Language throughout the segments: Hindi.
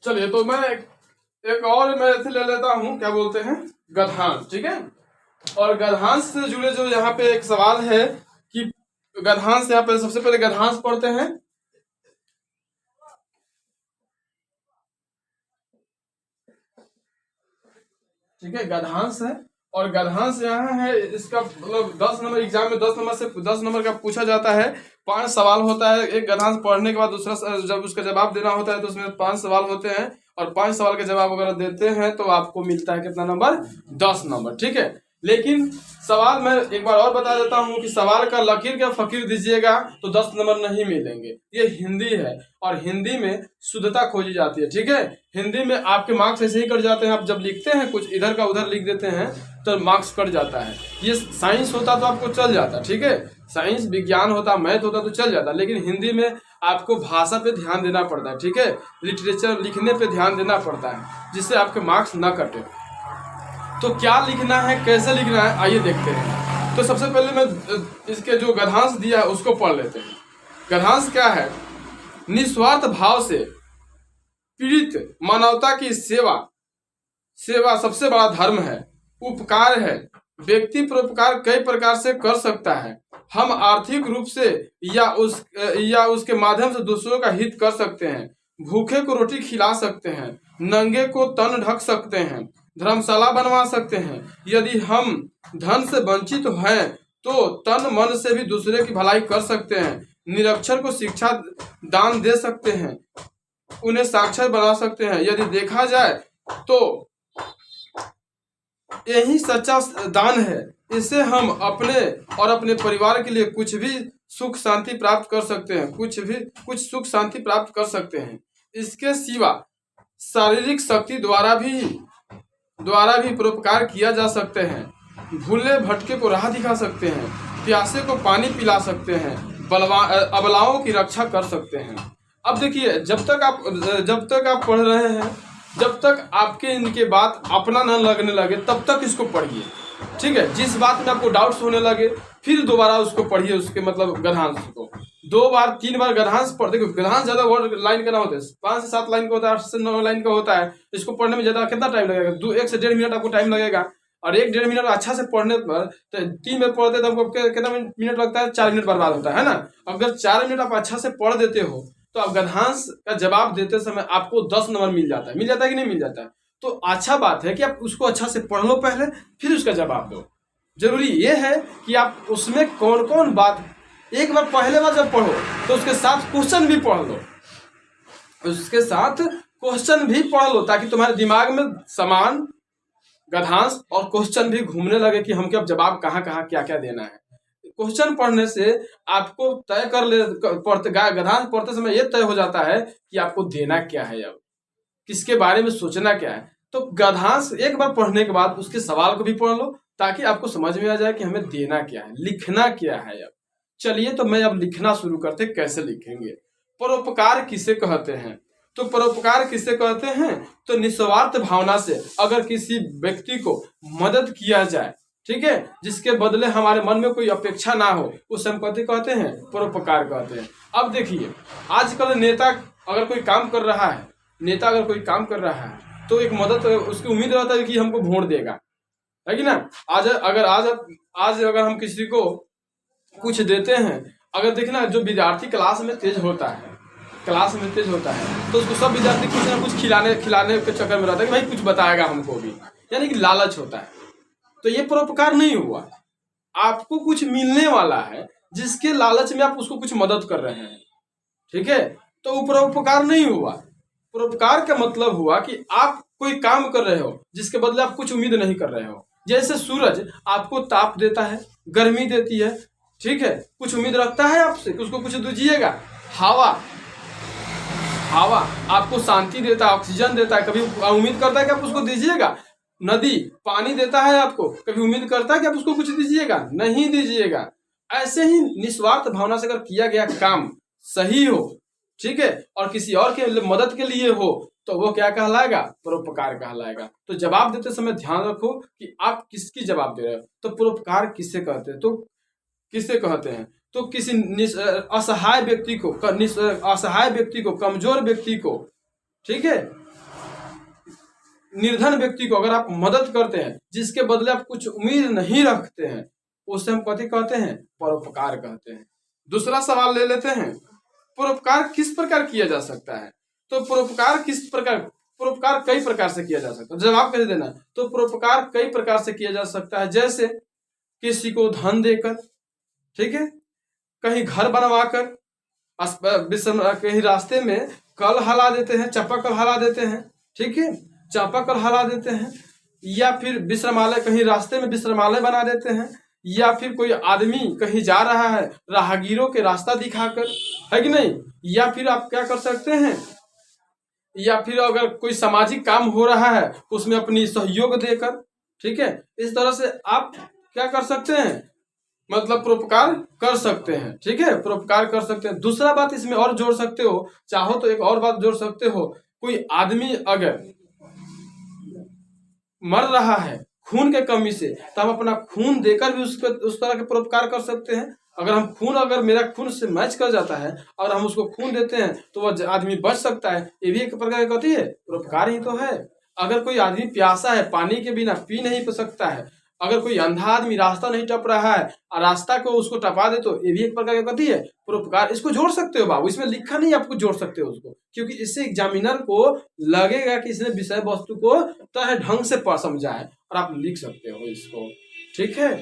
चलिए तो मैं एक और मैं ले लेता हूँ, क्या बोलते हैं, गधांश। ठीक है, और गधांश से जुड़े जो यहाँ पे एक सवाल है कि गधांश, यहाँ पे सबसे पहले गधांश पढ़ते हैं। ठीक है, गधांश है, और गधांश यहाँ है, इसका मतलब 10 नंबर एग्जाम में 10 नंबर से 10 नंबर का पूछा जाता है। 5 सवाल होता है एक गधांश पढ़ने के बाद, दूसरा जब उसका जवाब देना होता है तो उसमें 5 सवाल होते हैं, और 5 सवाल के जवाब अगर देते हैं तो आपको मिलता है कितना नंबर, 10 नंबर। ठीक है, लेकिन सवाल मैं एक बार और बता देता हूँ कि सवाल का लकीर का फकीर दीजिएगा तो 10 नंबर नहीं मिलेंगे। ये हिंदी है, और हिंदी में शुद्धता खोजी जाती है। ठीक है, हिंदी में आपके मार्क्स ऐसे ही कट जाते हैं, आप जब लिखते हैं कुछ इधर का उधर लिख देते हैं तो मार्क्स कट जाता है। ये साइंस होता तो आपको चल जाता, ठीक है, साइंस विज्ञान होता, मैथ होता तो चल जाता, लेकिन हिंदी में आपको भाषा पे ध्यान देना पड़ता है। ठीक है, लिटरेचर लिखने पे ध्यान देना पड़ता है, जिससे आपके मार्क्स ना कटे। तो क्या लिखना है, कैसे लिखना है, आइए देखते हैं। तो सबसे पहले मैं इसके जो गधांश दिया है उसको पढ़ लेते हैं। गधांश क्या है? निस्वार्थ भाव से पीड़ित मानवता की सेवा, सेवा सबसे बड़ा धर्म है, उपकार है। व्यक्ति परोपकार कई प्रकार से कर सकता है। हम आर्थिक रूप से या उसके माध्यम से दूसरों का हित कर सकते हैं। भूखे को रोटी खिला सकते हैं, नंगे को तन ढक सकते हैं, धर्मशाला बनवा सकते हैं। यदि हम धन से वंचित हैं तो तन मन से भी दूसरे की भलाई कर सकते हैं। निरक्षर को शिक्षा दान दे सकते हैं, उन्हें साक्षर बना सकते हैं। यदि देखा जाए तो यही सच्चा दान है। इससे हम अपने और अपने परिवार के लिए कुछ भी सुख शांति प्राप्त कर सकते हैं, कुछ सुख शांति प्राप्त कर सकते हैं। इसके सिवा शारीरिक शक्ति द्वारा भी परोपकार किया जा सकते हैं। भूले भटके को राह दिखा सकते हैं, प्यासे को पानी पिला सकते हैं, अबलाओं की रक्षा कर सकते हैं। अब देखिए, जब तक आप पढ़ रहे हैं, जब तक आपके इनके बात अपना न लगने लगे तब तक इसको पढ़िए। ठीक है, जिस बात में आपको डाउट्स होने लगे फिर दोबारा उसको पढ़िए, उसके मतलब गधांश को 2 बार 3 बार गधांश पढ़। देखो, गधांश ज्यादा वर्ड लाइन का ना होता है, 5 से 7 लाइन का होता है, 8 से 9 लाइन का होता है। इसको पढ़ने में ज्यादा कितना टाइम लगेगा? 1 से 1.5 मिनट आपको टाइम लगेगा, और 1-1.5 मिनट अच्छा से पढ़ने पर 3 में पढ़ते तो आपको कितना मिनट लगता है? 4 मिनट बर्बाद होता है ना। अगर 4 मिनट आप अच्छा से पढ़ देते हो तो आप गधांश का जवाब देते समय आपको 10 नंबर मिल जाता है कि नहीं मिल जाता है? तो अच्छा बात है कि आप उसको अच्छा से पढ़ लो पहले, फिर उसका जवाब दो। जरूरी ये है कि आप उसमें कौन कौन बात, एक बार पहले बार जब पढ़ो तो उसके साथ क्वेश्चन भी पढ़ लो, ताकि तुम्हारे दिमाग में समान गधांश और क्वेश्चन भी घूमने लगे कि हमके अब जवाब कहाँ कहाँ क्या क्या देना है। क्वेश्चन पढ़ने से आपको तय कर ले, गधांश पढ़ते समय ये तय हो जाता है कि आपको देना क्या है, अब किसके बारे में सोचना क्या है। तो गधांश एक बार पढ़ने के बाद उसके सवाल को भी पढ़ लो, ताकि आपको समझ में आ जाए कि हमें देना क्या है, लिखना क्या है। अब चलिए, तो मैं अब लिखना शुरू करते, कैसे लिखेंगे। परोपकार किसे कहते हैं? तो परोपकार किसे कहते हैं? तो निस्वार्थ भावना से अगर किसी व्यक्ति को मदद किया जाए, ठीक है, जिसके बदले हमारे मन में कोई अपेक्षा ना हो, उसे हम कहते हैं परोपकार कहते हैं। अब देखिए, आजकल नेता अगर कोई काम कर रहा है, तो एक मदद, उसकी उम्मीद रहता है कि हमको वोट देगा, है कि ना। आज अगर हम किसी को कुछ देते हैं, अगर देखना जो विद्यार्थी क्लास में तेज होता है तो उसको सब विद्यार्थी कुछ ना कुछ खिलाने के चक्कर में रहता है कि भाई कुछ बताएगा हमको भी, यानी कि लालच होता है। तो ये परोपकार नहीं हुआ। आपको कुछ मिलने वाला है जिसके लालच में आप उसको कुछ मदद कर रहे हैं, ठीक है, तो वो परोपकार नहीं हुआ। परोपकार का मतलब हुआ कि आप कोई काम कर रहे हो जिसके बदले आप कुछ उम्मीद नहीं कर रहे हो। जैसे सूरज आपको ताप देता है, गर्मी देती है, ठीक है, कुछ उम्मीद रखता है आपसे कि उसको कुछ दीजिएगा। हवा आपको शांति देता है, ऑक्सीजन देता है, कभी उम्मीद करता है कि आप उसको दीजिएगा। नदी पानी देता है आपको, कभी उम्मीद करता है कि आप उसको कुछ दीजिएगा? नहीं दीजिएगा। ऐसे ही निस्वार्थ भावना से अगर किया गया काम सही हो, ठीक है, और किसी और के मदद के लिए हो, तो वो क्या कहलाएगा? परोपकार कहलाएगा। तो जवाब देते समय ध्यान रखो कि आप किसकी जवाब दे रहे हो। तो परोपकार किससे कहते हैं? तो किसी असहाय व्यक्ति को, कमजोर व्यक्ति को, ठीक है, निर्धन व्यक्ति को अगर आप मदद करते हैं, जिसके बदले आप कुछ उम्मीद नहीं रखते हैं, उसे हम कथी कहते हैं? परोपकार कहते हैं। दूसरा सवाल ले लेते हैं, परोपकार किस प्रकार किया जा सकता है? तो परोपकार कई प्रकार से किया जा सकता है। जवाब कैसे देना? तो परोपकार कई प्रकार से किया जा सकता है, जैसे किसी को धन देकर, ठीक है, कहीं घर बनवाकर, कहीं रास्ते में कल हला देते हैं, चापाकल हला देते हैं, ठीक है, चापाकल हला देते हैं, या फिर विश्रामालय, कहीं रास्ते में विश्रामालय बना देते हैं, या फिर कोई आदमी कहीं जा रहा है राहगीरों के रास्ता दिखाकर, है कि नहीं, या फिर आप क्या कर सकते हैं, या फिर अगर कोई सामाजिक काम हो रहा है उसमें अपनी सहयोग देकर, ठीक है, इस तरह से आप क्या कर सकते हैं? मतलब परोपकार कर सकते हैं, ठीक है, परोपकार कर सकते हैं। दूसरा बात इसमें और जोड़ सकते हो, चाहो तो एक और बात जोड़ सकते हो, कोई आदमी अगर मर रहा है खून के कमी से, तो हम अपना खून देकर भी उस तरह के परोपकार कर सकते हैं। अगर मेरा खून से मैच कर जाता है और हम उसको खून देते हैं तो वह आदमी बच सकता है, ये भी एक प्रकार की कथी है? परोपकार ही तो है। अगर कोई आदमी प्यासा है, पानी के बिना पी नहीं सकता है, अगर कोई अंधा आदमी रास्ता नहीं टप रहा है और रास्ता को उसको टपा दे, तो ये भी एक प्रकार की कथी है? परोपकार। इसको जोड़ सकते हो बाबू, इसमें लिखा नहीं, आपको जोड़ सकते हो उसको, क्योंकि इससे एग्जामिनर को लगेगा कि इसने विषय वस्तु को तय ढंग से समझा है, और आप लिख सकते हो इसको, ठीक है,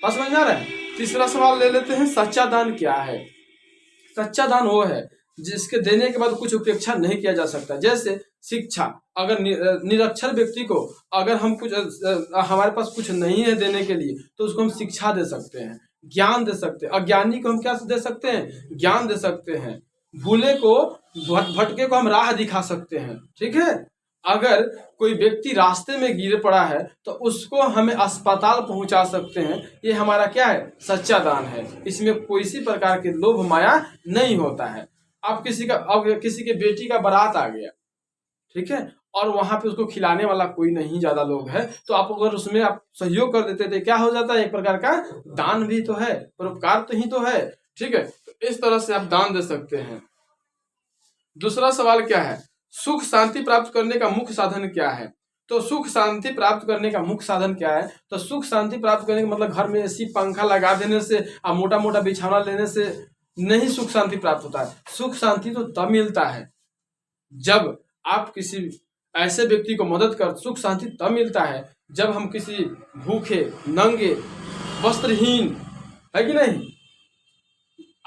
बात समझ में आ रहा है? तीसरा सवाल ले लेते हैं, सच्चा दान क्या है? सच्चा दान वो है जिसके देने के बाद कुछ उपेक्षा नहीं किया जा सकता। जैसे शिक्षा, अगर निरक्षर व्यक्ति को अगर हम कुछ हमारे पास कुछ नहीं है देने के लिए, तो उसको हम शिक्षा दे सकते हैं, ज्ञान दे सकते हैं। अज्ञानी को हम क्या दे सकते हैं? ज्ञान दे सकते हैं। भूले को, भटके को हम राह दिखा सकते हैं, ठीक है। अगर कोई व्यक्ति रास्ते में गिर पड़ा है तो उसको हमें अस्पताल पहुंचा सकते हैं, ये हमारा क्या है? सच्चा दान है। इसमें कोई सी प्रकार के लोभ माया नहीं होता है। अब किसी के बेटी का बारात आ गया, ठीक है, और वहां पे उसको खिलाने वाला कोई नहीं, ज्यादा लोग है, तो आप अगर उसमें आप सहयोग कर देते थे, क्या हो जाता है? एक प्रकार का दान भी तो है, परोपकार तो ही तो है, ठीक है। तो इस तरह से आप दान दे सकते हैं। दूसरा सवाल क्या है? सुख शांति प्राप्त करने का मुख्य साधन क्या है? तो सुख शांति प्राप्त करने का मुख्य साधन क्या है? तो सुख शांति प्राप्त करने का मतलब घर में एसी पंखा लगा देने से और मोटा मोटा बिछाना लेने से नहीं सुख शांति प्राप्त होता है। सुख शांति तो तब मिलता है जब आप किसी ऐसे व्यक्ति को मदद कर, सुख शांति तब मिलता है जब हम किसी भूखे, नंगे, वस्त्रहीन, है कि नहीं,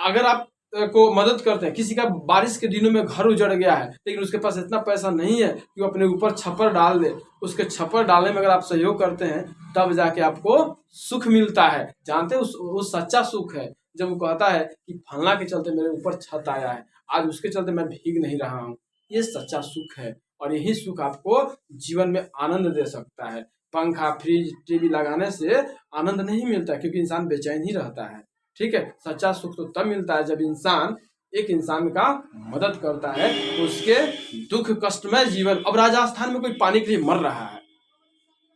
अगर आप को मदद करते हैं, किसी का बारिश के दिनों में घर उजड़ गया है लेकिन उसके पास इतना पैसा नहीं है कि वो अपने ऊपर छप्पर डाल दे, उसके छप्पर डालने में अगर आप सहयोग करते हैं तब जाके आपको सुख मिलता है। जानते हैं वो सच्चा सुख है जब वो कहता है कि फलना के चलते मेरे ऊपर छत आया है, आज उसके चलते मैं भीग नहीं रहा हूँ। ये सच्चा सुख है और यही सुख आपको जीवन में आनंद दे सकता है। पंखा, फ्रिज, टीवी लगाने से आनंद नहीं मिलता क्योंकि इंसान बेचैन ही रहता है, ठीक है। सच्चा सुख तो तब मिलता है जब एक इंसान का मदद करता है, उसके दुख कष्टमय जीवन। अब राजस्थान में कोई पानी के लिए मर रहा है,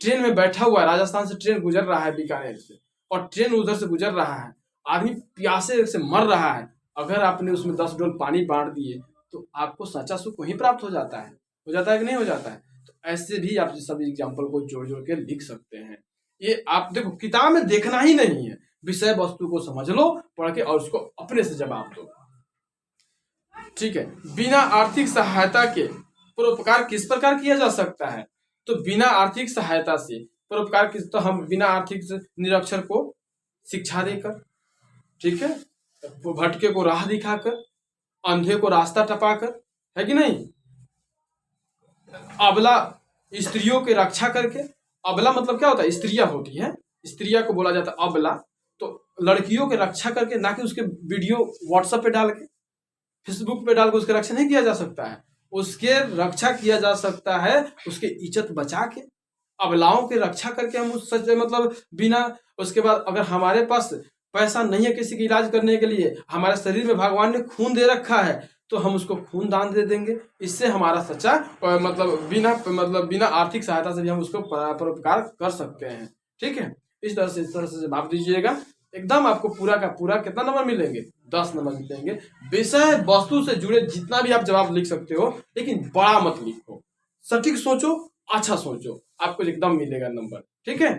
ट्रेन में बैठा हुआ है, राजस्थान से ट्रेन गुजर रहा है बीकानेर से, और ट्रेन उधर से गुजर रहा है, आदमी प्यासे से मर रहा है, अगर आपने उसमें 10 डोल पानी बांट दिए तो आपको सच्चा सुख वहीं प्राप्त हो जाता है कि नहीं हो जाता है? तो ऐसे भी आप सभी एग्जाम्पल को जोड़ जोड़ के लिख सकते हैं। ये आप देखो, किताब में देखना ही नहीं है, विषय वस्तु को समझ लो पढ़ के और उसको अपने से जवाब दो, ठीक है। बिना आर्थिक सहायता के परोपकार किस प्रकार किया जा सकता है? तो बिना आर्थिक सहायता से परोपकार किस, तो हम बिना आर्थिक से निरक्षर को शिक्षा देकर, ठीक है, भटके को राह दिखाकर, अंधे को रास्ता टपाकर, है कि नहीं, अबला स्त्रियों की रक्षा करके। अबला मतलब क्या होता है? स्त्रियां होती हैं, स्त्रियां को बोला जाता है अबला। तो लड़कियों की रक्षा करके, ना कि उसके वीडियो व्हाट्सएप पे डाल के, फेसबुक पे डाल के उसकी रक्षा नहीं किया जा सकता है। उसके रक्षा किया जा सकता है उसके इज्जत बचा के, अबलाओं की रक्षा करके हम उस सच्चे मतलब बिना। उसके बाद अगर हमारे पास पैसा नहीं है किसी का इलाज करने के लिए, हमारे शरीर में भगवान ने खून दे रखा है, तो हम उसको खून दान दे देंगे। इससे हमारा सच्चा मतलब बिना आर्थिक सहायता से भी हम उसको परोपकार कर सकते हैं, ठीक है। इस तरह से जवाब दीजिएगा। एकदम आपको पूरा का पूरा कितना नंबर मिलेंगे? 10 नंबर मिलेंगे। विषय वस्तु से जुड़े जितना भी आप जवाब लिख सकते हो, लेकिन बड़ा मत लिखो, सटीक सोचो, अच्छा सोचो, आपको एकदम मिलेगा नंबर। ठीक है।